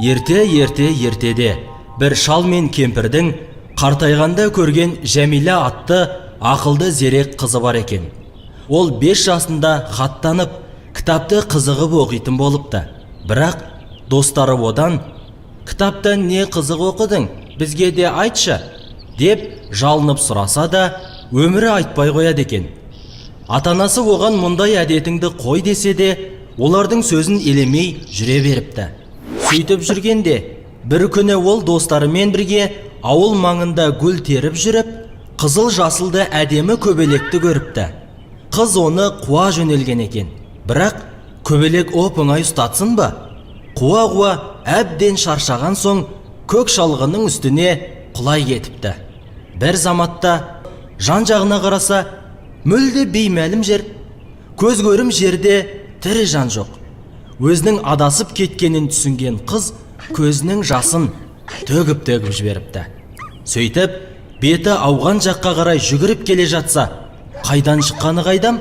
ертеде бір шал мен кемпірдің қартайғанда көрген Жәмила атты ақылды зерек қызы бар екен. Ол 5 жасында хаттанып, кітапты қызығып оқитын болыпты. Бірақ достары одан: «Кітаптан не қызық оқыдың? Бізге де айтшы», деп жалынып сұраса да, өмірі айтпай қояды екен. Атанасы оған мұндай әдетіңді қой десе де, олардың сөзін елемей жүре беріпті. Сөйтіп жүргенде, бір күні ол достарымен бірге ауыл маңында гүл теріп жүріп, қызыл жасылды әдемі көбелекті көріпті. Қыз оны қуа жөнелген екен. Бірақ көбелек оп-оңай ұстатсын ба? Қуа әбден шаршаған соң көк шалғының үстіне құлай кетіпті. Бір заматта жан жағына қараса, мүлде беймәлім жер, көз көрім жерде тірі жан жоқ. Өзінің адасып кеткенін түсінген қыз көзінің жасын төгіп жіберіпті. Сөйтіп, беті ауған жаққа қарай жүгіріп келе жатса, қайдан шыққаны қайдам,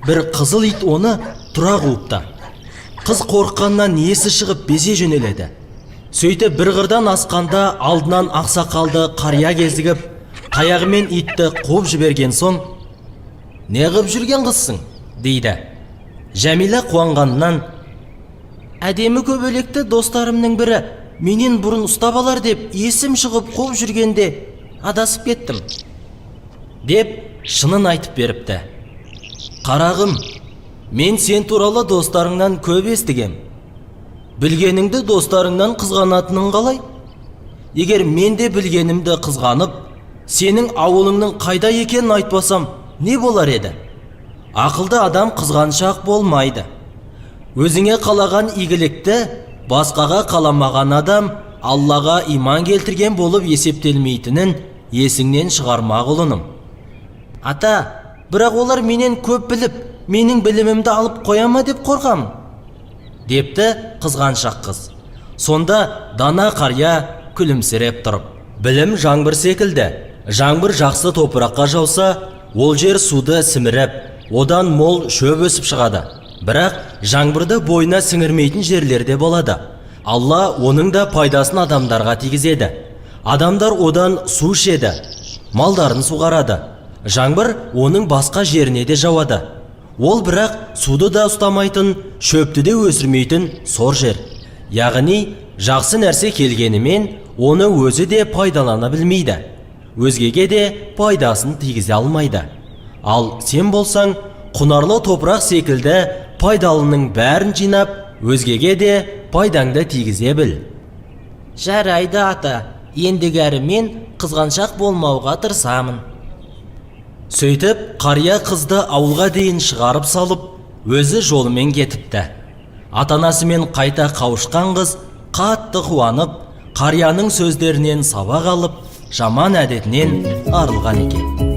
бір қызыл ит оны тұра қуыпты. Қыз қорыққаннан есі шығып безе жөнеледі. Сөйтіп, бір қырдан асқанда алдынан ақсақалды қария кезігіп, таяғымен итті қуып жіберген соң: «Не қып жүрген қызсың?» дейді. Жәмила қуанғаннан: «Әдемі көбелекті достарымның бірі менен бұрын ұстап алар деп есім шығып қуып жүргенде адасып кеттім», деп шынын айтып беріпті. «Қарағым, мен сен туралы достарыңнан көп естігем. Білгеніңді достарыңнан қызғанатының қалай? Егер мен де білгенімді қызғанып, сенің ауылыңның қайда екенін айтпасам, не болар еді? Ақылды адам қызғаншақ болмайды. Өзіңе қалаған игілікті басқаға қаламаған адам Аллаға иман келтірген болып есептелмейтінін есіңнен шығармақ ұлыным». «Ата, бірақ олар менен көп біліп, менің білімімді алып қояма деп қорқамын», депті қызғаншақ қыз. Сонда дана қария күлімсіреп тұрып: «Білім жаңбыр секілді. Жаңбыр жақсы топыраққа жауса, ол жер суды сіміріп, одан мол шөп өсіп шығады. Бірақ жаңбырды бойына сіңірмейтін жерлерде болады. Алла оның да пайдасын адамдарға тигізеді. Адамдар одан су ішеді, малдарын суғарады. Жаңбыр оның басқа жеріне де жауады. Ол бірақ суды да ұстамайтын, шөпті де өсірмейтін сор жер. Яғни жақсы нәрсе келгенімен оны өзі де пайдалана білмейді. Өзгеге де пайдасын тигізе алмайды. Ал сен болсаң, құнарлы топырақ секілді пайдалының бәрін жинап, өзгеге де пайдаңды тигізе біл». «Жарайды ата, ендігәрі мен қызғаншақ болмауға тырысамын». Сөйтіп, қария қызды ауылға дейін шығарып салып, өзі жолымен кетіпті. Атанасымен қайта қауышқан қыз қатты қуанып, қарияның сөздерінен сабақ алып, жаман әдетінен арылған екен.